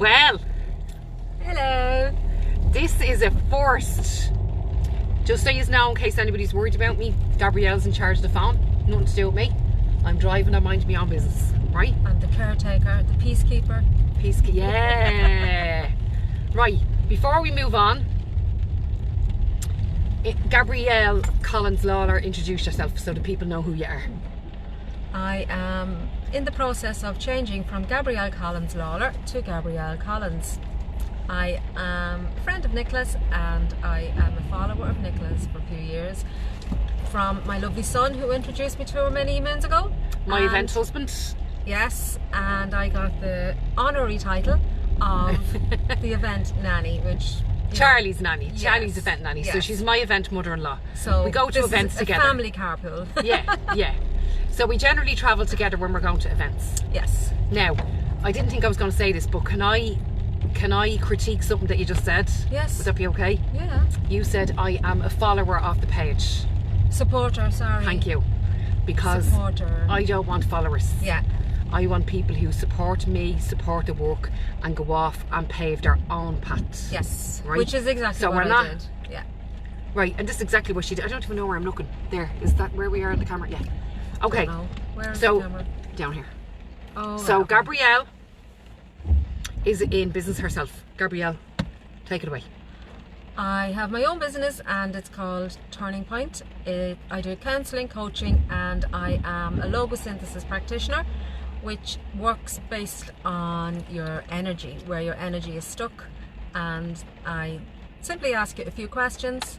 Well, hello. This is a first. Just so you know, in case anybody's worried about me, Gabrielle's in charge of the phone. Nothing to do with me. I'm driving, I'm minding my own business, right? I'm the caretaker, the peacekeeper. Peacekeeper, yeah. Right, before we move on, Gabrielle Collins Lawlor, introduce yourself so the people know who you are. I am in the process of changing from Gabrielle Collins Lawlor to Gabrielle Collins. I am a friend of Nicola's and I am a follower of Nicola's for a few years. From my lovely son who introduced me to her many moons ago. My event husband. Yes, and I got the honorary title of the event nanny, which... Charlie's nanny, yes, Charlie's event nanny. yes. So she's my event mother-in-law. So we go to events together. Family carpool. Yeah. So we generally travel together when we're going to events. Yes. Now, I didn't think I was going to say this, but can I critique something that you just said? Yes. Would that be okay? Yeah. You said I am a follower of the page. Supporter, sorry. Thank you. Because supporter. I don't want followers. Yeah. I want people who support me, support the work, and go off and pave their own paths. Yes. Right? Which is exactly what I did. Yeah. Right, and this is exactly what she did. I don't even know where I'm looking. There, is that where we are on the camera? Yeah. Okay. Where is so, the camera? Down here. Oh. So okay. Gabrielle is in business herself. Gabrielle, take it away. I have my own business and it's called Turning Point. I do counselling, coaching, and I am a logo synthesis practitioner, which works based on your energy, where your energy is stuck. And I simply ask you a few questions.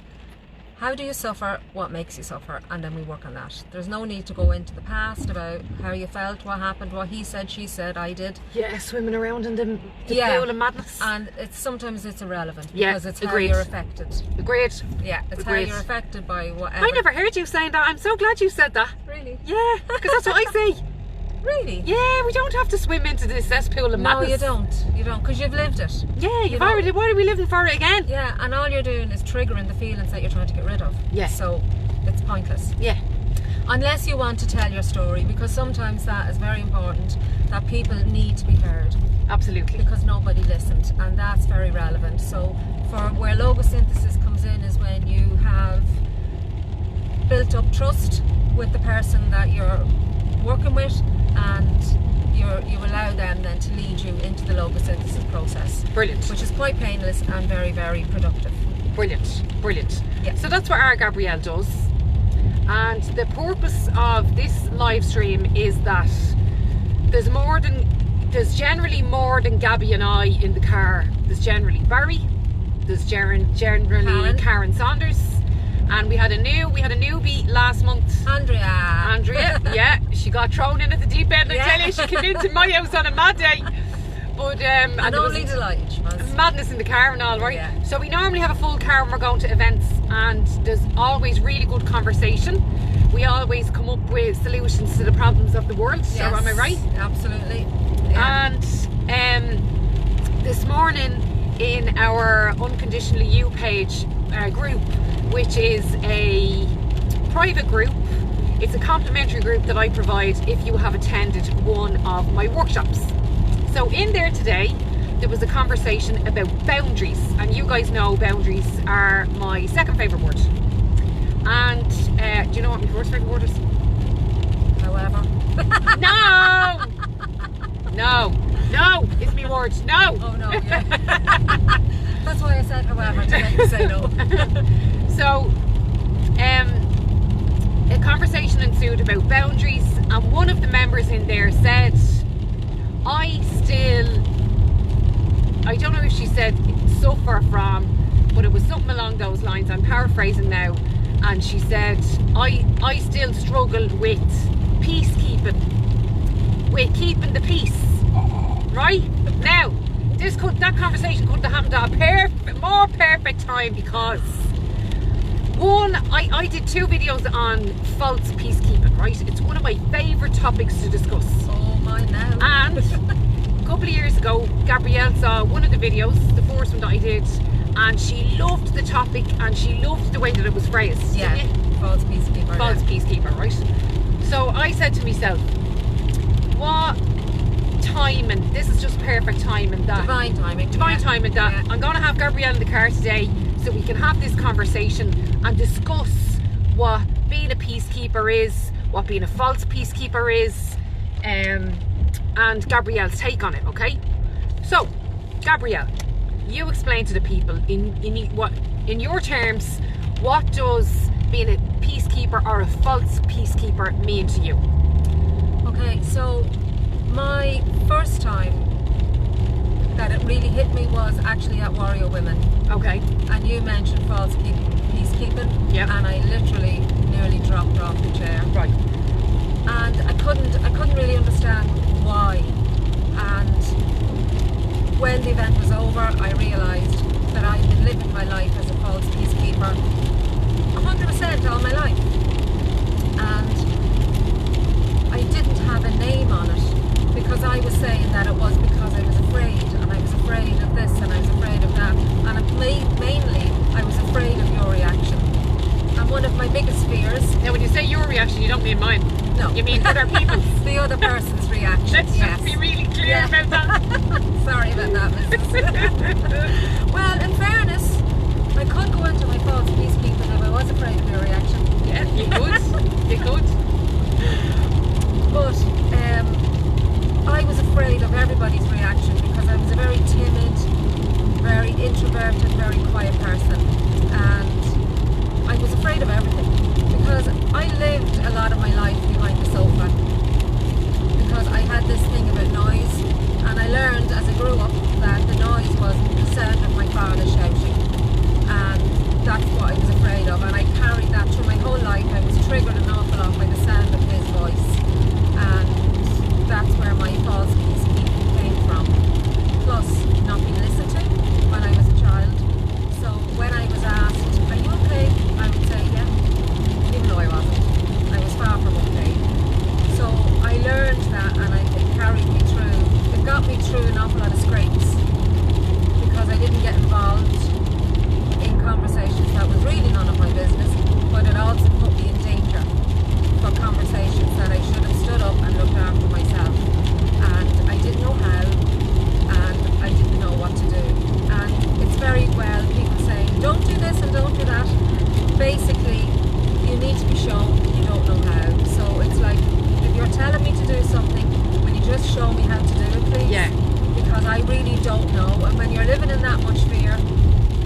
How do you suffer? What makes you suffer? And then we work on that. There's no need to go into the past about how you felt, what happened, what he said, she said, I did. Yeah, swimming around in the pool of madness. And sometimes it's irrelevant because it's agreed. how you're affected. Agreed. Yeah, it's how you're affected by whatever. I never heard you saying that. I'm so glad you said that. Really? Yeah, because that's what I say. Really? Yeah, we don't have to swim into this cesspool of madness. No, you don't, because you've lived it. Yeah, you've already. Why are we living for it again? Yeah, and all you're doing is triggering the feelings that you're trying to get rid of. Yeah. So it's pointless. Yeah. Unless you want to tell your story, because sometimes that is very important, that people need to be heard. Absolutely. Because nobody listened, and that's very relevant. So for where logo synthesis comes in is when you have built up trust with the person that you're working with, and you allow them then to lead you into the logo synthesis process. Brilliant. Which is quite painless and very, very productive. Brilliant. Yeah. So that's what our Gabrielle does. And the purpose of this live stream is that there's generally more than Gabby and I in the car. There's generally Barry, there's generally Karen Saunders, and we had a newbie last month. Andrea, yeah, she got thrown in at the deep end. I tell you, she came into my house on a mad day. But and only delighted she was. Madness in the car and all, right? Yeah. So we normally have a full car when we're going to events, and there's always really good conversation. We always come up with solutions to the problems of the world. Yes, so am I right? Absolutely. Yeah. And this morning in our Unconditionally You page group, which is a private group, it's a complimentary group that I provide if you have attended one of my workshops. So in there today, there was a conversation about boundaries, and you guys know boundaries are my second favourite word. And do you know what my first favourite word is? However. No, it's my word. No. Oh no, yeah. That's why I said however, to make you say no. So, a conversation ensued about boundaries, and one of the members in there said, I don't know if she said suffer from, but it was something along those lines. I'm paraphrasing now. And she said, I still struggle with peacekeeping, with keeping the peace. Right? Now, that conversation couldn't have happened at a more perfect time, because one, I did 2 videos on false peacekeeping, right? It's one of my favourite topics to discuss. Oh my now. And a couple of years ago, Gabrielle saw one of the videos, the first one that I did, and she loved the topic and she loved the way that it was phrased. Yeah, false peacekeeper. False peacekeeper, right? So I said to myself, what timing. This is just perfect timing. Divine timing. Divine timing that Yeah. I'm going to have Gabrielle in the car today so we can have this conversation and discuss what being a peacekeeper is, what being a false peacekeeper is, and Gabrielle's take on it, okay? So, Gabrielle, you explain to the people in your terms, what does being a peacekeeper or a false peacekeeper mean to you? Okay, so my first time that it really hit me was actually at Warrior Women. Okay. And you mentioned false peacekeeping. Yeah. And I literally nearly dropped off the chair. Right. And I couldn't really understand why. And when the event was over, I realised that I'd been living my life as a false peacekeeper 100% all my life. And I didn't have a name on it because I was saying that it was because I was afraid, and I was afraid of this and I was afraid of that, and mainly I was afraid of your reaction. And one of my biggest fears... Now when you say your reaction, you don't mean mine. No. You mean other people's. The other person's reaction. Let's yes. just be really clear about that. Sorry about that, Mrs. Well, in fairness, I could go into my false peacekeeping if I was afraid of your reaction. Yeah, you could. You could. But I was afraid of everybody's reaction because I was a very timid, very introverted, very quiet person, and I was afraid of everything because I lived a lot of my life behind the sofa because I had this thing about noise, and I learned as I grew up that the noise was the sound of my father shouting, and that's what I was afraid of, and I carried that through my whole life. I was triggered an awful lot by the sound of his voice, and that's where my false peacekeeping came from. Plus, not being listened to when I was a child. So when I was asked, "Are you okay?" I would say, "Yeah," even though I wasn't. I was far from okay. So I learned that, and it carried me through. It got me through an awful lot of scrapes because I didn't get involved in conversations that was really none of my business, but it also put me in danger for conversations that I should have stood up and looked after myself, and I didn't know how, and I didn't know what to do. And it's very well people saying don't do this and don't do that. Basically, you need to be shown, you don't know how. So it's like, if you're telling me to do something, will you just show me how to do it, please? Yeah. Because I really don't know, and when you're living in that much fear,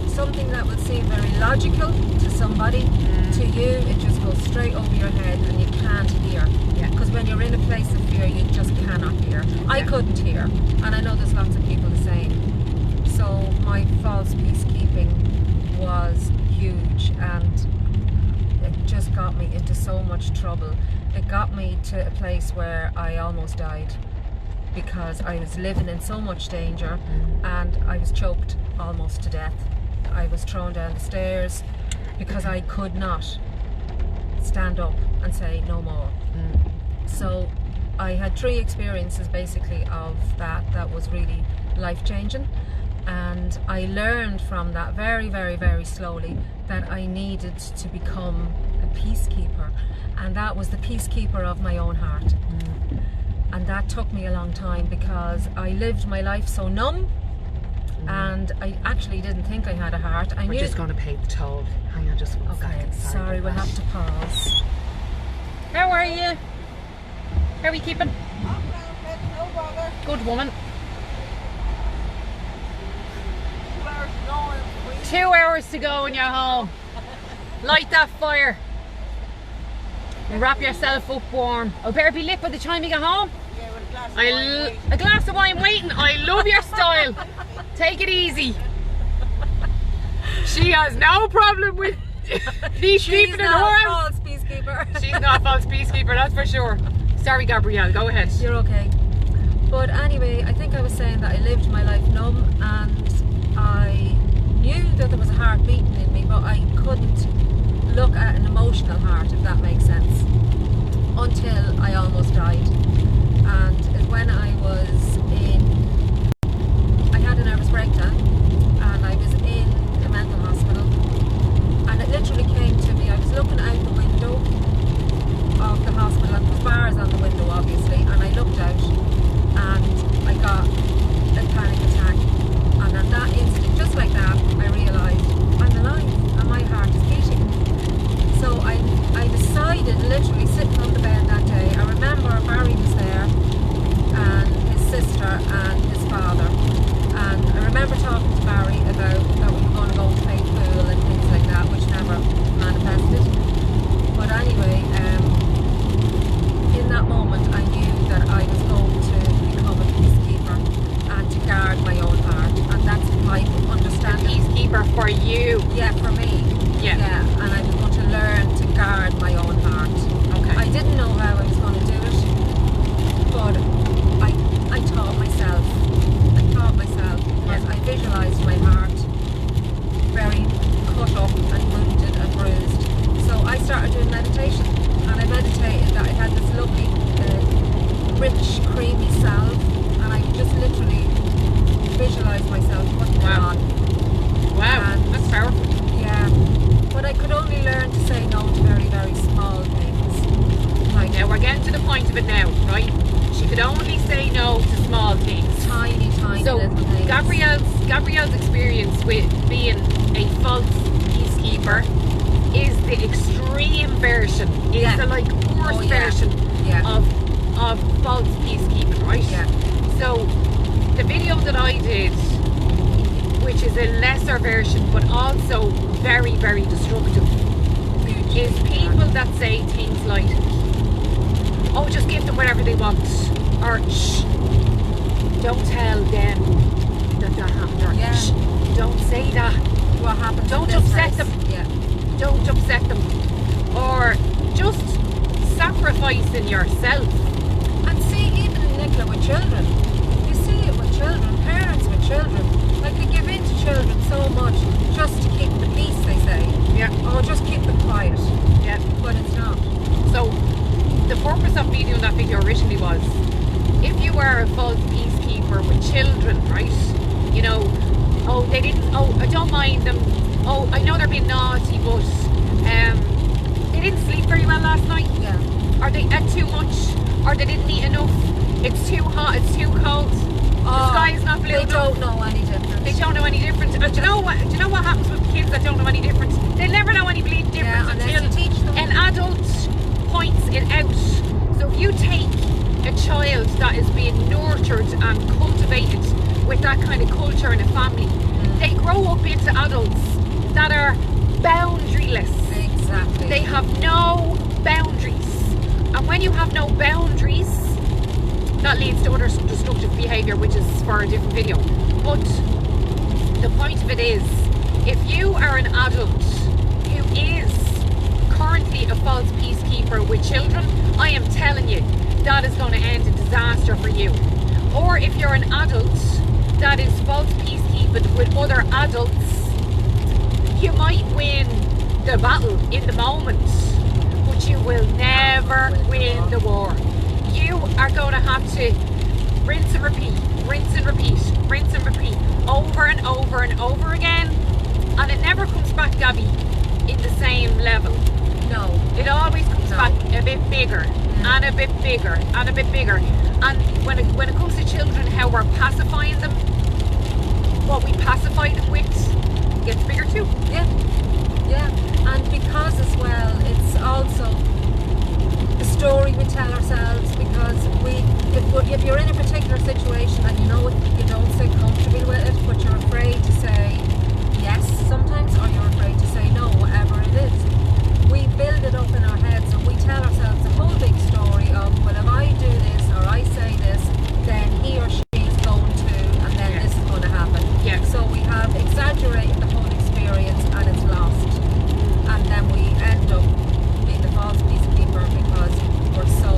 something that would seem very logical to somebody, to you it just goes straight over your head and you can't hear. Yeah. Because when you're in a place of fear, you just cannot hear. I couldn't hear, and I know there's lots of people the same. So my false peacekeeping was huge, and it just got me into so much trouble. It got me to a place where I almost died because I was living in so much danger, and I was choked almost to death. I was thrown down the stairs because I could not stand up and say no more. So I had 3 experiences basically of that was really life-changing, and I learned from that very, very, very slowly that I needed to become a peacekeeper, and that was the peacekeeper of my own heart. And that took me a long time because I lived my life so numb, and I actually didn't think I had a heart. I We're knew. just going to pay the toll. Hang on just 1 Okay, second. sorry, we'll have to pause. How are you? How are we keeping? No bother. Good woman. 2 hours to go and 2 hours to go and you're home. Light that fire. And wrap yourself up warm. I better be lit by the time you get home. yeah, with a glass of wine. wait. A glass of wine waiting. I love your style. Take it easy. She has no problem with peacekeeping in her house. false peacekeeper. She's not a false peacekeeper, that's for sure. Sorry, Gabrielle, go ahead. You're okay. But anyway, I think I was saying that I lived my life numb, and I knew that there was a heart beating in me, but I couldn't look at an emotional heart, if that makes sense, until I almost died. And when I was I had a nervous breakdown, and I was in a mental hospital, and it literally came to me. I was looking out the window of the hospital, and there was bars on the window obviously, and I looked out, and remember talking to Barry about that we were going to go play pool and things like that, which never manifested. But anyway, in that moment I knew that I was going to become a peacekeeper and to guard my own heart, and that's my understanding. Peacekeeper for you. Yeah, for me. Yeah. Yeah, and I was going to learn to guard my own heart. Okay. I didn't know how I was going to do it, but I taught myself. Because I visualised my heart very cut up and wounded and bruised. So I started doing meditation, and I meditated that I had this lovely, rich, creamy salve, and I just literally visualised myself putting it on. Wow, And that's powerful. yeah, but I could only learn to say no to very, very small things. Like Now we're getting to the point of it now, right? She could only say no to small things. tiny, tiny So little things. Gabrielle's experience with being a false peacekeeper is the extreme version, is Yeah. the like worst Oh, yeah. version Yeah. of false peacekeeping, right? Yeah. So the video that I did, which is a lesser version but also very, very destructive, is people that say things like, oh, just give them whatever they want, or shh, don't tell them that happened, or Yeah. shh, don't say that, What happened? Don't in this upset house. them. Yeah. don't upset them, or just sacrificing yourself. And see, even in Nicola with children, you see it with children, parents with children. Like they give in to children so much just to keep the peace, they say. Yeah, Or just keep them quiet. yeah. But it's not. So the purpose of me doing that video originally was, if you are a false peacekeeper with children, right? You know, oh, they didn't, oh, I don't mind them. Oh, I know they're being naughty, but they didn't sleep very well last night. Yeah. Or they ate too much. Or they didn't eat enough. It's too hot, it's too cold. The sky is not blue They enough. don't know any difference. They don't know any difference. And do you know what? Do you know what happens with kids that don't know any difference? They never know any bleeding difference unless until you teach them. an adult points it out. So if you take a child that is being nurtured and cultivated with that kind of culture in a family, they grow up into adults that are boundaryless. Exactly. They have no boundaries. And when you have no boundaries, that leads to other destructive behaviour, which is for a different video. But the point of it is, if you are an adult who is currently a false peacekeeper with children, I am telling you, that is going to end in disaster for you. Or if you're an adult that is false peacekeeping with other adults, you might win the battle in the moment, but you will never win the war. You are going to have to rinse and repeat, rinse and repeat, rinse and repeat, over and over and over again, and it never comes back, Gabby, in the same level. No. It always comes No. back a bit bigger, and a bit bigger, and a bit bigger. And when it comes to children, how we're pacifying them, what we pacify them with gets bigger too. Yeah. Yeah. And because as well, it's also the story we tell ourselves, because if you're in a particular situation and you know you don't feel comfortable with it, but you're afraid to say yes sometimes, or you're afraid to say no, whatever it is, we build it up in our heads and we tell ourselves a whole big story of, well, if I do this or I say this, then he or she is going to, and then Yeah. this is going to happen. Yeah. So we have exaggerated the whole experience and it's lost. And then we end up being the false peacekeeper because we're so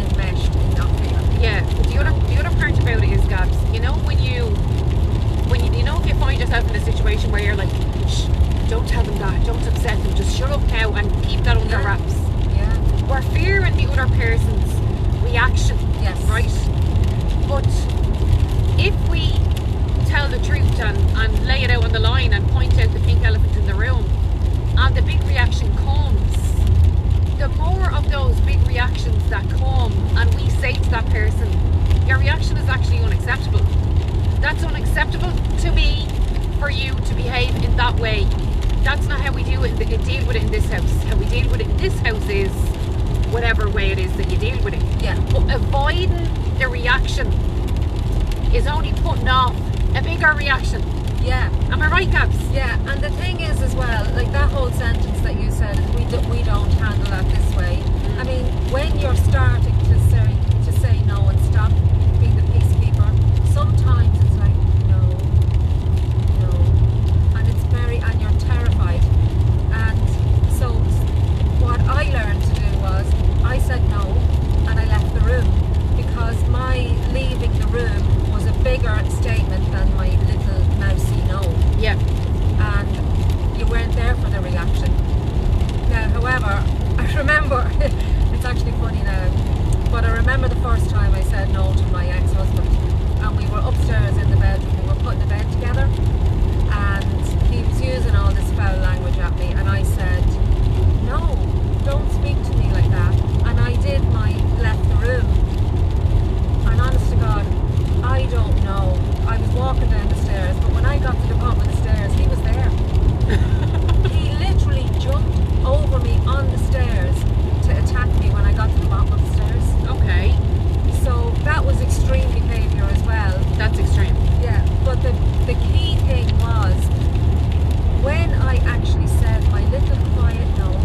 enmeshed in that fear. Yeah, but the other part about it is, Gabs, you know, when you know, if you find yourself in a situation where you're like, shh, don't tell them that, don't upset them, just shut up now and keep that under Yeah. wraps. Yeah. We're fearing the other person's reaction, Yes. right? But if we tell the truth and lay it out on the line and point out the pink elephant in the room, and the big reaction comes, the more of those big reactions that come and we say to that person, your reaction is actually unacceptable. That's unacceptable to me for you to behave in that way. That's not how we deal with it in this house. How we deal with it in this house is whatever way it is that you deal with it. Yeah. But avoiding the reaction is only putting off A bigger reaction. Yeah. Am I right, Gabs? Yeah, and the thing is as well, like that whole sentence that you said, we don't handle that this way. I mean, when you're starting to say no and stop being the peacekeeper, sometimes it's like no, and it's and you're terrified. And so what I learned to do was I said no and I left the room, because my leaving the room was a bigger statement than my little mousy no. Yeah. And you weren't there for the reaction. Now, however, I remember, it's actually funny now, but I remember the first time I said no to my ex-husband, and we were upstairs in the bedroom, we were putting a bed together, and he was using all this foul language at me, and I said, no, don't speak to me like that. And I did left the room, and honest to God, I don't know. I was walking down the stairs, but when I got to the bottom of the stairs, he was there. He literally jumped over me on the stairs to attack me when I got to the bottom of the stairs. Okay. So that was extreme behaviour as well. That's extreme. Yeah, but the key thing was, when I actually said my little quiet no,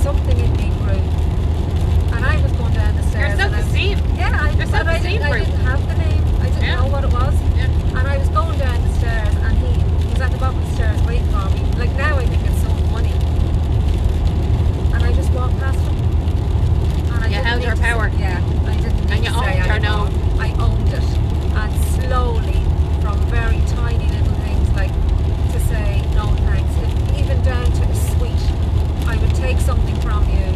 something in me grew. And I was going down the stairs. You're self-esteem. Yeah, I didn't have the name. I didn't know what it was. Yeah. And I was going down the stairs, and he was at the bottom of the stairs waiting for me. Like now I think it's so funny. And I just walked past him. And I held your power. Yeah, I didn't need you to say owned her anymore. no. I owned it. And slowly, from very tiny little things like to say no thanks, even down to a sweet, I would take something from you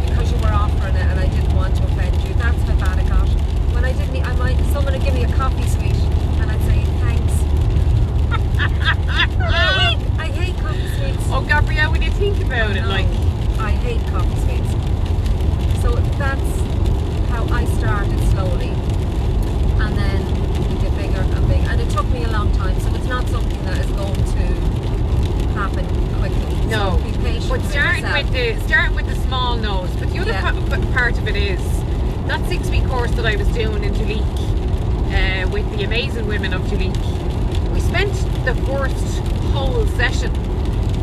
because you were offering it and I didn't want to offend you. That's how bad it got. When I didn't, someone would give me a coffee sweet and I'd say thanks. I hate coffee sweets. Oh, Gabrielle, when you think about it, like, I hate coffee sweets. So that's how I started slowly, and then it get bigger and bigger. And it took me a long time, so it's not something that is going to happen quickly. no. So be patient But with starting yourself. with the small no's. But the other Yeah. part of it is that 6-week course that I was doing in Duleek with the amazing women of Duleek. We spent the first whole session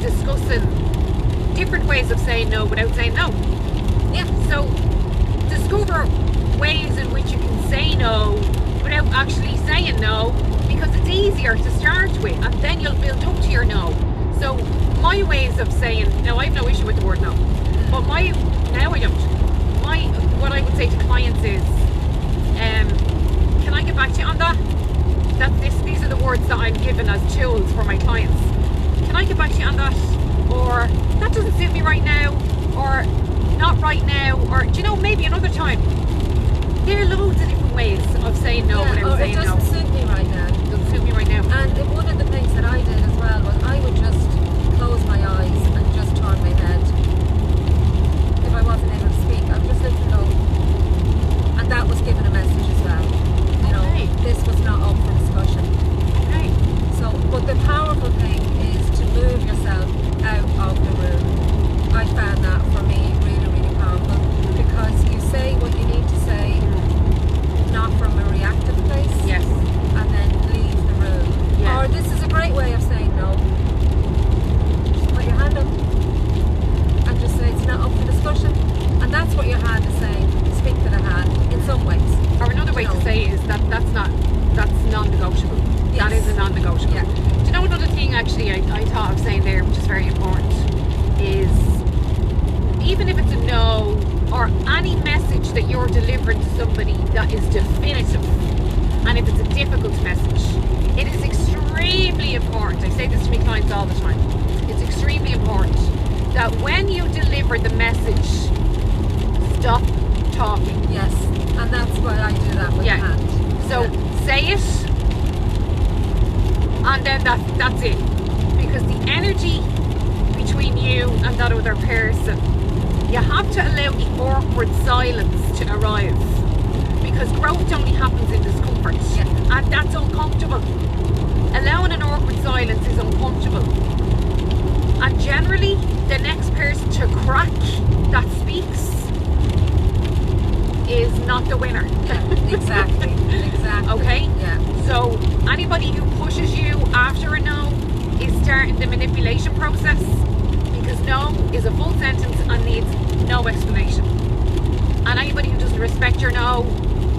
discussing different ways of saying no without saying no. Yeah. So discover ways in which you can say no without actually saying no, because it's easier to start with and then you'll build up to your no. So my ways of saying, now I have no issue with the word no, but now I don't. What I would say to clients is, can I get back to you on that? These are the words that I'm given as tools for my clients. Can I get back to you on that? Or that doesn't suit me right now, or not right now, or do you know, maybe another time. There are loads of different ways of saying no without saying no. It doesn't suit me right now. It doesn't suit me right now. And one of the things that I did as well was I would just close my eyes and just turn my head. If I wasn't able to speak, I would just let it go. And that was giving a message as well. You know, this was not up for discussion. Okay. So, but the powerful thing is to move yourself out of the room. I found that for me really, really powerful, because you say what you need to say, not from a reactive place. Yes. And then leave the room. Yeah. Or this is a great way of saying no. Just put your hand up and just say it's not up for discussion. And that's what your hand is saying. Speak to the hand in some ways. Or another way to say is that's non-negotiable. Yes. That is a non-negotiable. Yeah. Do you know another thing actually I thought of saying there, which is very important, is even if it's a no, or any message that you're delivering to somebody that is definitive, and if it's a difficult message, it is extremely important. I say this to my clients all the time. It's extremely important that when you deliver the message, stop talking. Yes. And that's why I do that with the hand. So say it, and then that's it. Because the energy between you and that other person, you have to allow the awkward silence to arrive, because growth only happens in discomfort, and that's uncomfortable. Allowing an awkward silence is uncomfortable, and generally the next person to crack that speaks is not the winner. Yeah, exactly. Okay? Yeah. So anybody who pushes you after a no is starting the manipulation process, because no is a full sentence and needs no explanation. And anybody who doesn't respect your no,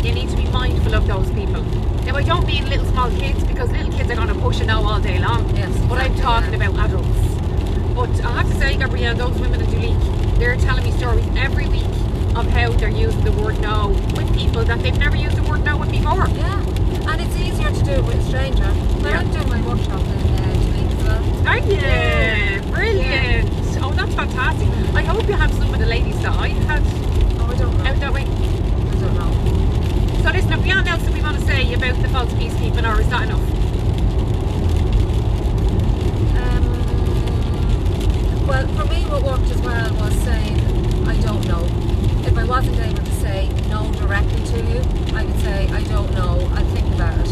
you need to be mindful of those people. Now I don't mean little small kids, because little kids are going to push a no all day long. Yes, but I'm talking about adults. But I have to say, Gabrielle, those women in Duleek, they're telling me stories every week of how they're using the word no with people that they've never used the word no with before. Yeah, and it's easier to do it with a stranger. But Yeah. I'm doing my workshop in Duleek as well. Are you? Yeah. Brilliant. Oh, that's fantastic. I hope you have some of the ladies that I had Oh, I don't know. out that way. I don't know. So listen, have we anything else that we want to say about the false peacekeeping, or is that enough? Well, for me what worked as well was saying, I don't know. If I wasn't able to say no directly to you, I would say, I don't know, I'll think about it.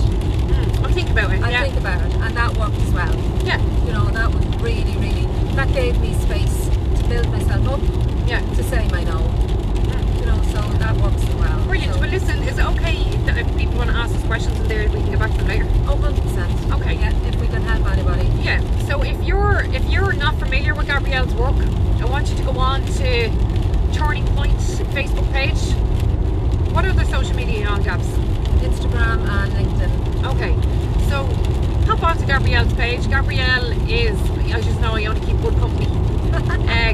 I'll think about it. I'll Yeah. think about it, and that worked as well. Yeah. You know, that was really, really, that gave me space to build myself up, Yeah. to say my no. You know, so that works as well. Brilliant. So, Well, listen, is it okay that if people want to ask us questions in there, we can get back to them later? oh, 100%. Okay. Yeah, if we can help anybody. Yeah. So if you're not familiar with Gabrielle's work, I want you to go on to Turning Point Facebook page. What other social media are you on, Gabs? Instagram and LinkedIn. Okay. So hop on to Gabrielle's page. Gabrielle is, I just know I only keep good company.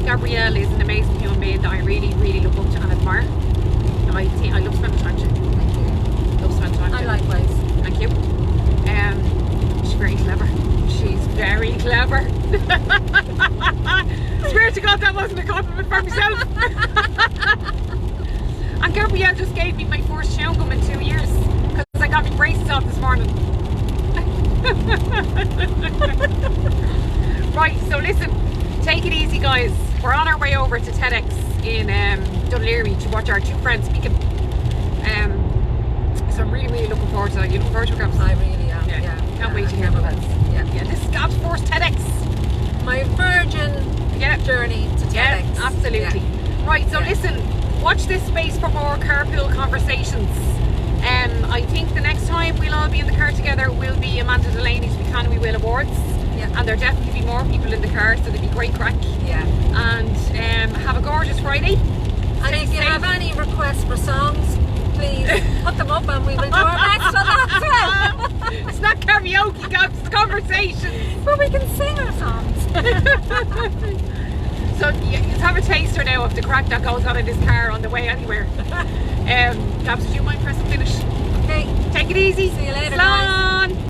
Gabrielle is an amazing human being that I really, really look up to and admire. I love spending time with you. Thank you. Love spending time with I you. likewise. Thank you. She's very clever. She's very clever. Swear to God that wasn't a compliment for myself. And Gabrielle just gave me my first chewing gum in 2 years, because I got my braces off this morning. Right, so listen, take it easy guys. We're on our way over to TEDx in Dunleary to watch our two friends speaking. So I'm really, really looking forward to that. You looking forward to it, Gabs? I really am. Yeah. Yeah. Can't wait to I hear can't about wait. Yeah. Yeah, this is Gab's first TEDx. My virgin journey to TEDx. Yeah, absolutely. Yeah. Right, so Yeah. listen, watch this space for more carpool conversations. I think the next time we'll all be in the car together will be Amanda Delaney's We Can We Will Awards. Yeah. And there'll definitely be more people in the car, so there'll be great crack. Yeah. And have a gorgeous Friday. And Stay if you safe. have any requests for songs, please put them up and we will do our best for that as well. It's not karaoke, Gabs, it's conversations. But we can sing our songs. So you have a taster now of the crack that goes on in this car on the way anywhere. Gabs, would you mind pressing finish? Okay. Take it easy. See you later, Slán.